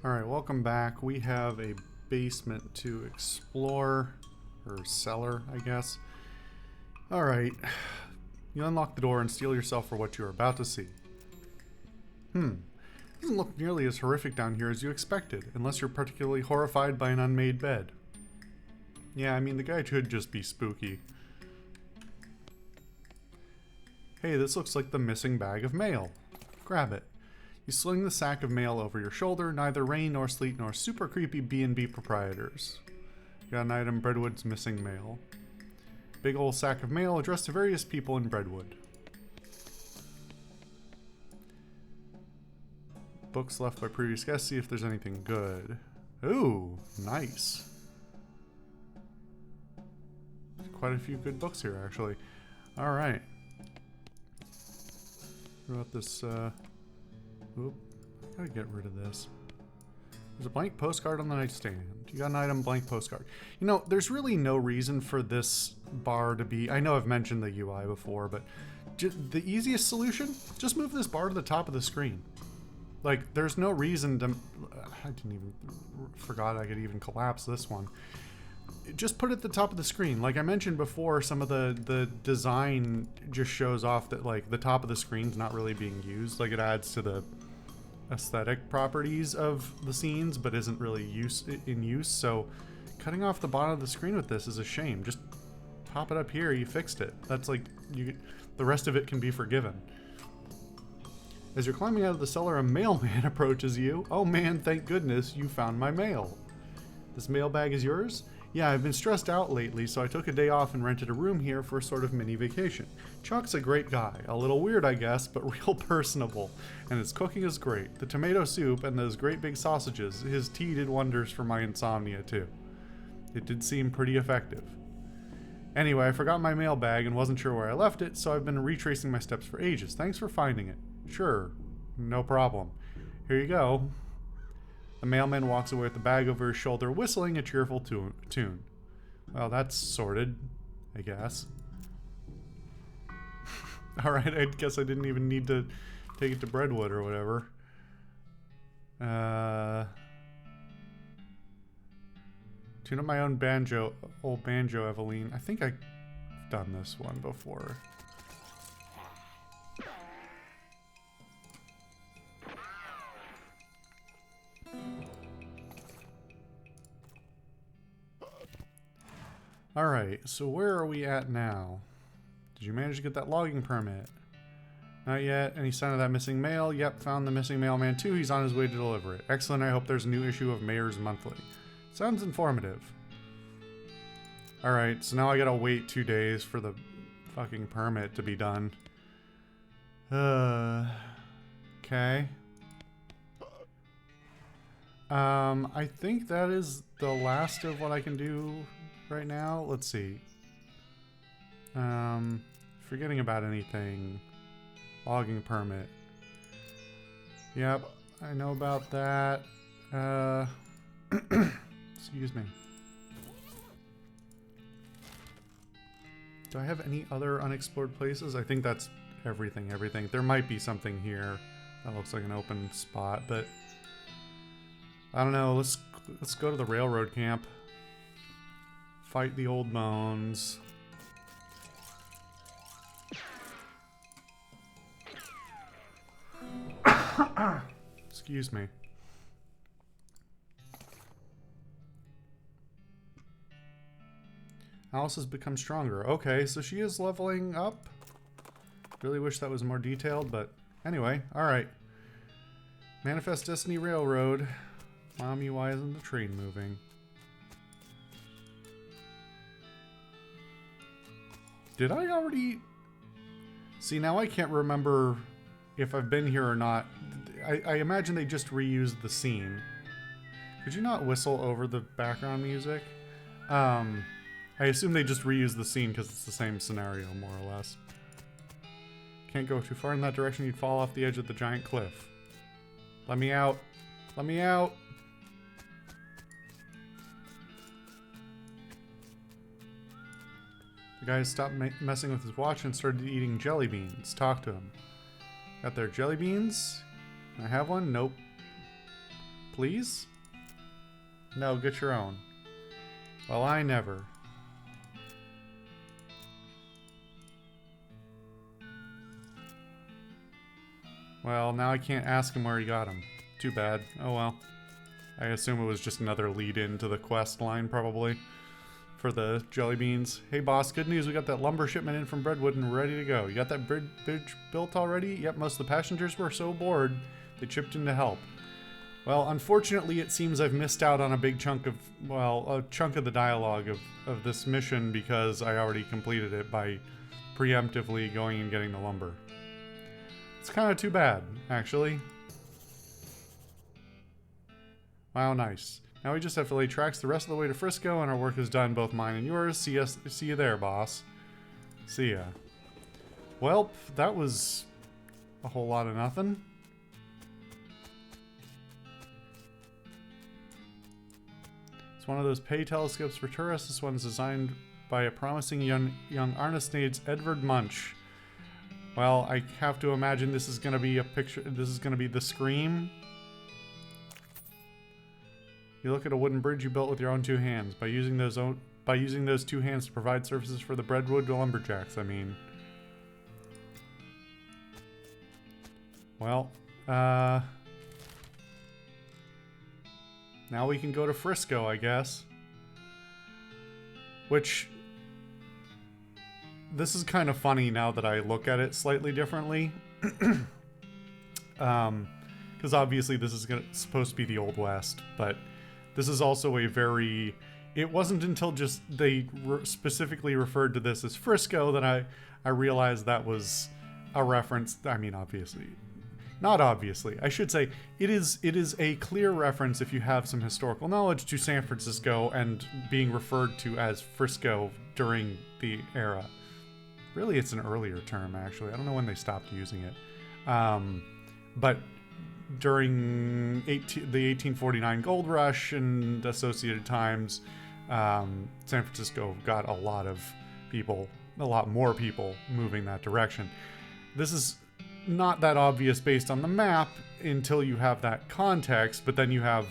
Alright, welcome back. We have a basement to explore, or cellar, I guess. Alright, you unlock the door and steel yourself for what you are about to see. Doesn't look nearly as horrific down here as you expected, unless you're particularly horrified by an unmade bed. Yeah, I mean, the guy could just be spooky. Hey, this looks like the missing bag of mail. Grab it. You sling the sack of mail over your shoulder, neither rain nor sleet nor super creepy B&B proprietors. You got an item, Breadwood's missing mail. Big old sack of mail addressed to various people in Breadwood. Books left by previous guests, see if there's anything good. Ooh, nice. Quite a few good books here, actually. Alright. What about this, Oop, I gotta get rid of this. There's a blank postcard on the nightstand. You got an item, blank postcard. You know, there's really no reason for this bar to be... I know I've mentioned the UI before, but the easiest solution? Just move this bar to the top of the screen. Like, there's no reason to... I didn't even... Forgot I could even collapse this one. Just put it at the top of the screen. Like I mentioned before, some of the design just shows off that, like, the top of the screen's not really being used. Like, it adds to the aesthetic properties of the scenes, but isn't really in use. So cutting off the bottom of the screen with this is a shame. Just pop it up here, you fixed it. That's like, the rest of it can be forgiven. As you're climbing out of the cellar, a mailman approaches you. Oh man, thank goodness you found my mail. This mailbag is yours? Yeah, I've been stressed out lately, so I took a day off and rented a room here for a sort of mini vacation. Chuck's a great guy. A little weird, I guess, but real personable. And his cooking is great. The tomato soup and those great big sausages, his tea did wonders for my insomnia, too. It did seem pretty effective. Anyway, I forgot my mailbag and wasn't sure where I left it, so I've been retracing my steps for ages. Thanks for finding it. Sure. No problem. Here you go. The mailman walks away with the bag over his shoulder, whistling a cheerful tune. Well, that's sorted, I guess. Alright, I guess I didn't even need to take it to Breadwood or whatever. Tune up my own old banjo, Eveline. I think I've done this one before. Alright, so where are we at now? Did you manage to get that logging permit? Not yet. Any sign of that missing mail? Yep, found the missing mailman too. He's on his way to deliver it. Excellent, I hope there's a new issue of Mayor's Monthly. Sounds informative. Alright, so now I gotta wait 2 days for the fucking permit to be done. Okay. I think that is the last of what I can do right now. Let's see. Forgetting about anything. Logging permit. Yep, I know about that. Excuse me. Do I have any other unexplored places? I think that's everything. There might be something here that looks like an open spot, but I don't know. Let's go to the railroad camp. Fight the old bones. Excuse me. Alice has become stronger. Okay, so she is leveling up. Really wish that was more detailed, but anyway, alright. Manifest Destiny Railroad. Mommy, why isn't the train moving? Did I already... See, now I can't remember if I've been here or not. I imagine they just reused the scene. Could you not whistle over the background music? I assume they just reused the scene because it's the same scenario, more or less. Can't go too far in that direction, you'd fall off the edge of the giant cliff. Let me out. Let me out. The guy stopped messing with his watch and started eating jelly beans. Talk to him. Got their jelly beans? Can I have one? Nope. please? No, get your own. Well, I never. Well, now I can't ask him where he got them. Too bad. Oh well. I assume it was just another lead-in to the quest line, probably, for the jelly beans. Hey boss, good news, we got that lumber shipment in from Breadwood and we're ready to go. You got that bridge built already? Yep, most of the passengers were so bored, they chipped in to help. Well, unfortunately, it seems I've missed out on a big chunk of, well, a chunk of the dialogue of this mission because I already completed it by preemptively going and getting the lumber. It's kind of too bad, actually. Wow, nice. Now we just have to lay tracks the rest of the way to Frisco, and our work is done, both mine and yours. See you there, boss. See ya. Well, that was a whole lot of nothing. It's one of those pay telescopes for tourists. This one's designed by a promising young Arnesnades Edvard Munch. Well, I have to imagine this is going to be a picture. This is going to be the Scream. You look at a wooden bridge you built with your own two hands. By using those two hands to provide services for the Breadwood lumberjacks, I mean. Well, now we can go to Frisco, I guess. Which, this is kind of funny now that I look at it slightly differently. Because obviously this is supposed to be the Old West, but this is also a very... It wasn't until just they specifically referred to this as Frisco that I realized that was a reference. I mean, obviously. Not obviously. I should say, it is a clear reference if you have some historical knowledge to San Francisco and being referred to as Frisco during the era. Really, it's an earlier term, actually. I don't know when they stopped using it. But during the 1849 gold rush and associated times, San Francisco got a lot more people moving that direction. This is not that obvious based on the map until you have that context, but then you have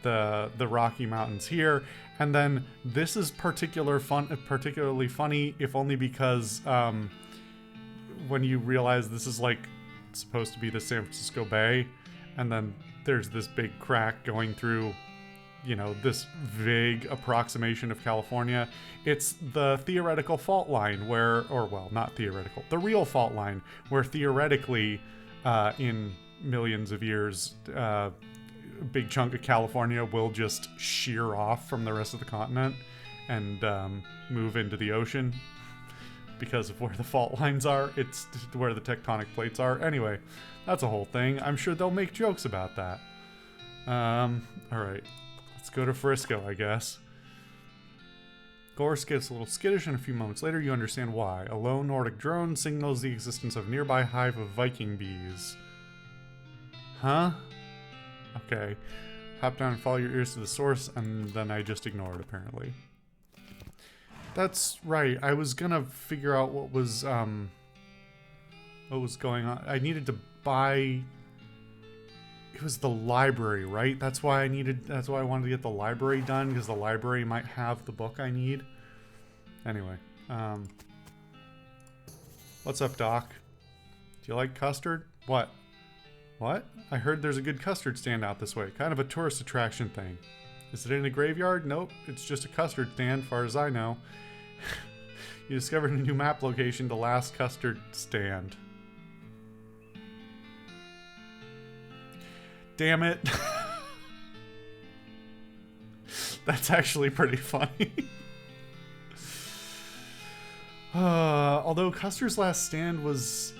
the Rocky Mountains here, and then this is particularly funny, if only because when you realize this is like supposed to be the San Francisco Bay, and then there's this big crack going through, you know, this vague approximation of California. It's the theoretical fault line where, or well, not theoretical, the real fault line where theoretically in millions of years, a big chunk of California will just shear off from the rest of the continent and move into the ocean because of where the fault lines are. It's where the tectonic plates are. Anyway, that's a whole thing. I'm sure they'll make jokes about that. Alright. Let's go to Frisco, I guess. Gorse gets a little skittish, and a few moments later you understand why. A lone Nordic drone signals the existence of a nearby hive of Viking bees. Huh? Okay. Hop down and follow your ears to the source, and then I just ignored, apparently. That's right. I was gonna figure out what was going on. I needed to buy... It was the library, right? That's why I wanted to get the library done, because the library might have the book I need. Anyway, what's up, Doc? Do you like custard? What? What? I heard there's a good custard stand out this way. Kind of a tourist attraction thing. Is it in a graveyard? Nope, it's just a custard stand, far as I know. You discovered a new map location, the last custard stand. Damn it. That's actually pretty funny. Although Custer's last stand was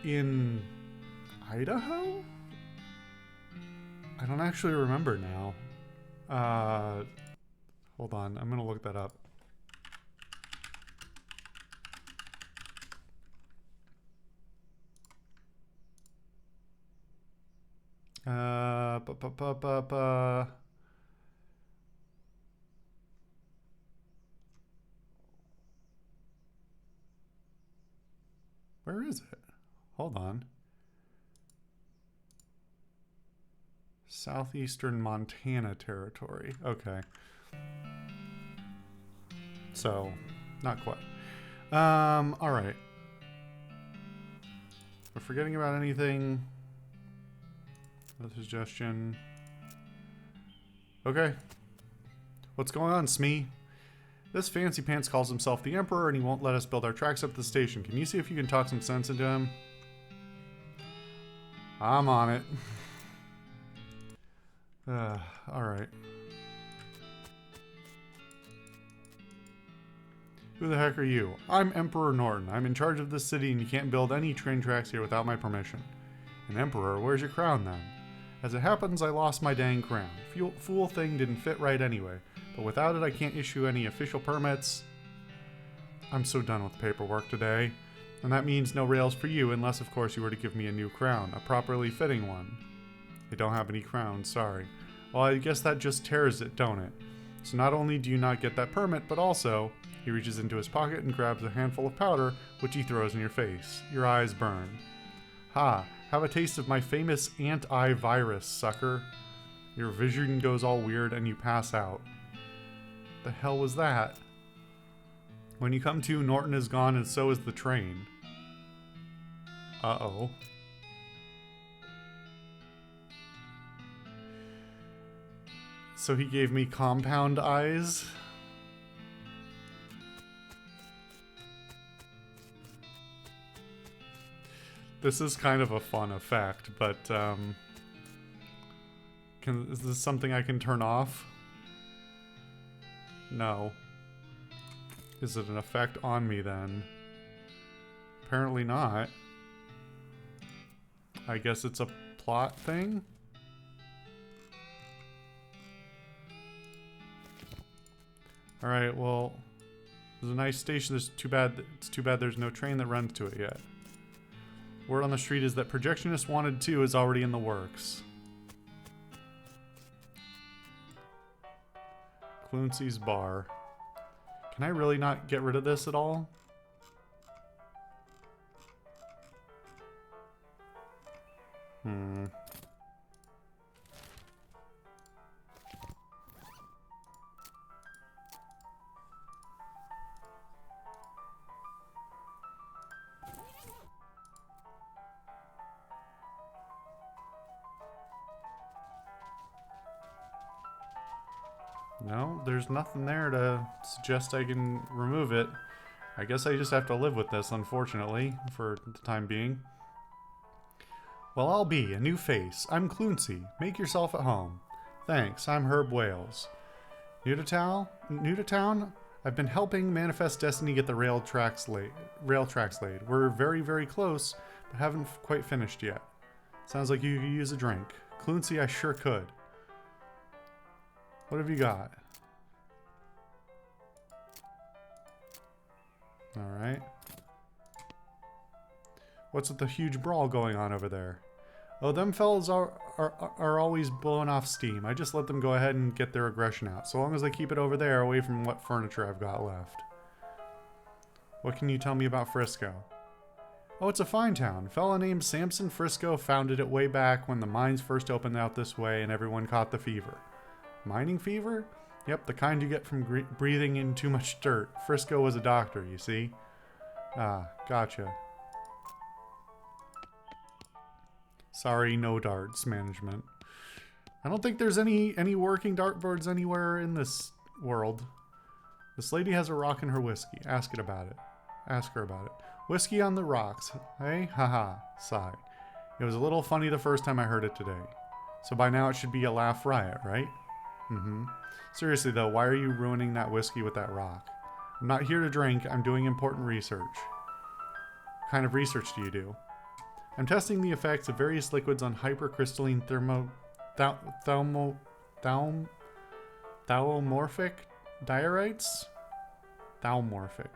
in Idaho? I don't actually remember now. Hold on, I'm gonna look that up. Where is it? Hold on. Southeastern Montana territory. Okay. So, not quite. Alright. We're forgetting about anything. No suggestion. Okay. What's going on, Smee? This fancy pants calls himself the Emperor and he won't let us build our tracks up the station. Can you see if you can talk some sense into him? I'm on it. Alright. Who the heck are you? I'm Emperor Norton. I'm in charge of this city and you can't build any train tracks here without my permission. An Emperor? Where's your crown then? As it happens, I lost my dang crown. Fool thing didn't fit right anyway, but without it I can't issue any official permits. I'm so done with paperwork today. And that means no rails for you unless of course you were to give me a new crown, a properly fitting one. I don't have any crowns, sorry. Well, I guess that just tears it, don't it? So not only do you not get that permit, but also... He reaches into his pocket and grabs a handful of powder, which he throws in your face. Your eyes burn. Ha! Have a taste of my famous anti-virus, sucker. Your vision goes all weird and you pass out. The hell was that? When you come to, Norton is gone and so is the train. Uh-oh. So he gave me compound eyes? This is kind of a fun effect, but is this something I can turn off? No. Is it an effect on me then? Apparently not. I guess it's a plot thing? Alright, well, there's a nice station. It's too bad there's no train that runs to it yet. Word on the street is that Projectionist Wanted 2 is already in the works. Cluncy's Bar. Can I really not get rid of this at all? No, there's nothing there to suggest I can remove it. I guess I just have to live with this, unfortunately, for the time being. Well, I'll be a new face. I'm Cluncy. Make yourself at home. Thanks, I'm Herb Wales. New to town? I've been helping Manifest Destiny get the rail tracks laid. We're very, very close, but haven't quite finished yet. Sounds like you could use a drink. Cluncy, I sure could. What have you got? Alright. What's with the huge brawl going on over there? Oh, them fellas are always blowing off steam. I just let them go ahead and get their aggression out. So long as they keep it over there, away from what furniture I've got left. What can you tell me about Frisco? Oh, it's a fine town. A fella named Samson Frisco founded it way back when the mines first opened out this way and everyone caught the fever. Mining fever? Yep, the kind you get from breathing in too much dirt. Frisco was a doctor, you see. Ah, gotcha. Sorry, no darts, management. I don't think there's any working dartboards anywhere in this world. This lady has a rock in her whiskey. Ask her about it. Whiskey on the rocks. Hey? Haha. Sigh. It was a little funny the first time I heard it today. So by now it should be a laugh riot, right? Seriously though, why are you ruining that whiskey with that rock? I'm not here to drink, I'm doing important research. What kind of research do you do? I'm testing the effects of various liquids on hypercrystalline thalaomorphic diorites? Thalomorphic.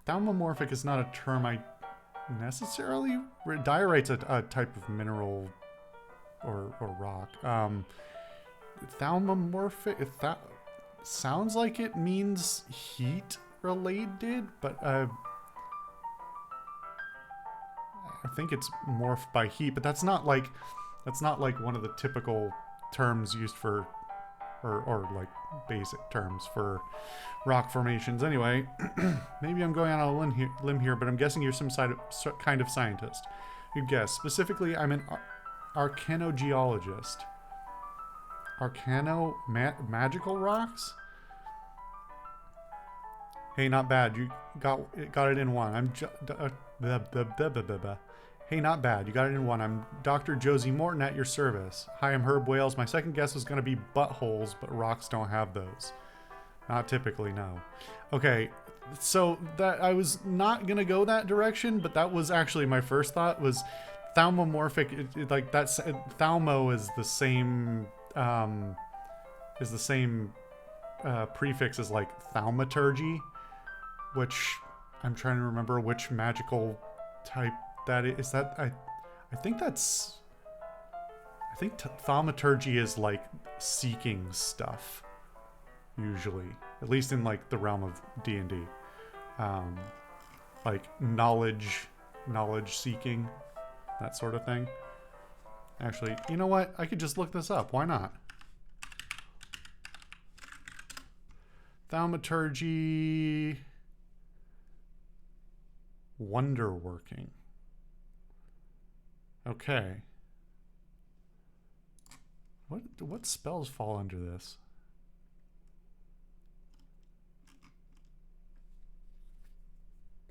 Thalomorphic is not a term I necessarily... Diorite's a type of mineral or rock. Thalomorphic... sounds like it means heat related, but I think it's morphed by heat, but that's not like one of the typical terms used for, or like basic terms for rock formations. Anyway, maybe I'm going on a limb here, but I'm guessing you're some kind of scientist. Good guess. Specifically, I'm an arcanogeologist. Magical rocks? Hey, not bad. You got it in one. Hey, not bad. You got it in one. I'm Dr. Josie Morton at your service. Hi, I'm Herb Wales. My second guess was going to be buttholes, but rocks don't have those. Not typically, no. Okay, so that I was not going to go that direction, but that was actually my first thought was thalmomorphic. Like that's thalmo is the same prefix as like thaumaturgy, which I'm trying to remember which magical type that is. I think that's, I think thaumaturgy is like seeking stuff, usually, at least in like the realm of D&D, like knowledge seeking, that sort of thing. Actually, you know what? I could just look this up. Why not? Thaumaturgy, wonderworking. Okay. What spells fall under this?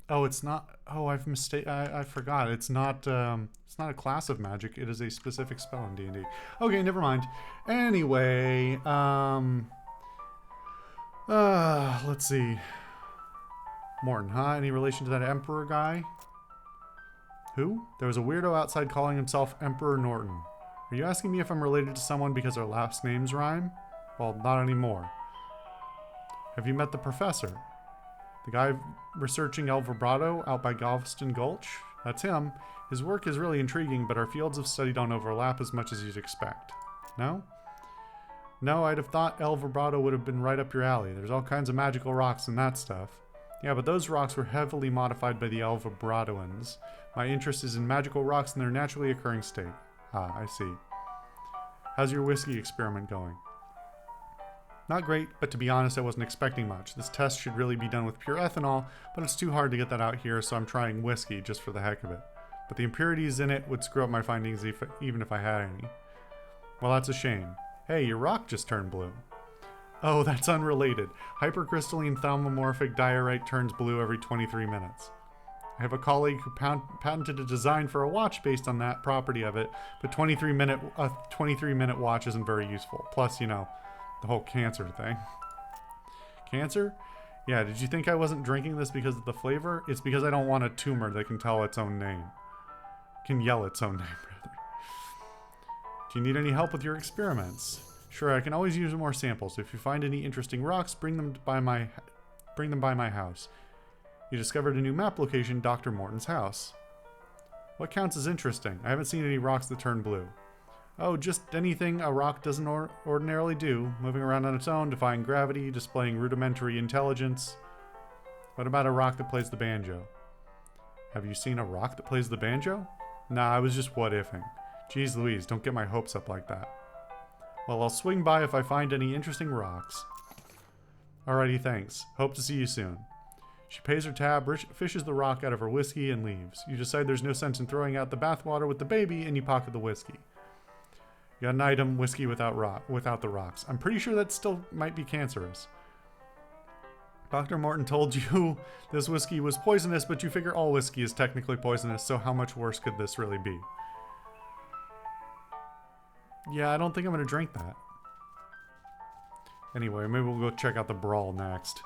Oh, it's not. Oh, I forgot. It's not a class of magic. It is a specific spell in D&D. Okay, never mind. Anyway, let's see. Morton, huh? Any relation to that Emperor guy? Who? There was a weirdo outside calling himself Emperor Norton. Are you asking me if I'm related to someone because our last names rhyme? Well, not anymore. Have you met the professor? The guy researching El Vibrato out by Galveston Gulch? That's him. His work is really intriguing, but our fields of study don't overlap as much as you'd expect. No? No, I'd have thought El Vibrato would have been right up your alley. There's all kinds of magical rocks and that stuff. Yeah, but those rocks were heavily modified by the El Vibratoans. My interest is in magical rocks in their naturally occurring state. Ah, I see. How's your whiskey experiment going? Not great, but to be honest, I wasn't expecting much. This test should really be done with pure ethanol, but it's too hard to get that out here, so I'm trying whiskey just for the heck of it. But the impurities in it would screw up my findings even if I had any. Well, that's a shame. Hey, your rock just turned blue. Oh, that's unrelated. Hypercrystalline thalmomorphic diorite turns blue every 23 minutes. I have a colleague who patented a design for a watch based on that property of it, but 23-minute watch isn't very useful. Plus, you know, the whole cancer thing. Cancer? Yeah, did you think I wasn't drinking this because of the flavor? It's because I don't want a tumor that can tell its own name. Can yell its own name, rather. Do you need any help with your experiments? Sure, I can always use more samples. If you find any interesting rocks, bring them by my house. You discovered a new map location, Dr. Morton's house. What counts as interesting? I haven't seen any rocks that turn blue. Oh, just anything a rock doesn't ordinarily do. Moving around on its own, defying gravity, displaying rudimentary intelligence. What about a rock that plays the banjo? Have you seen a rock that plays the banjo? Nah, I was just what-ifing. Jeez Louise, don't get my hopes up like that. Well, I'll swing by if I find any interesting rocks. Alrighty, thanks. Hope to see you soon. She pays her tab, fishes the rock out of her whiskey, and leaves. You decide there's no sense in throwing out the bathwater with the baby, and you pocket the whiskey. You got an item, whiskey without the rocks. I'm pretty sure that still might be cancerous. Dr. Morton told you this whiskey was poisonous, but you figure all whiskey is technically poisonous, so how much worse could this really be? Yeah, I don't think I'm going to drink that. Anyway, maybe we'll go check out the brawl next.